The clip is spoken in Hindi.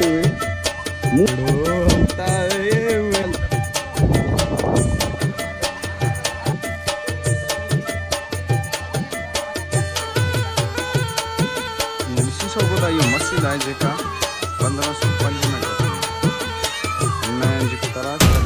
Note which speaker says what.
Speaker 1: करते हुए
Speaker 2: सबदा यो मसिन आए जेका 1550 में करते हैं। मैं जिको तरह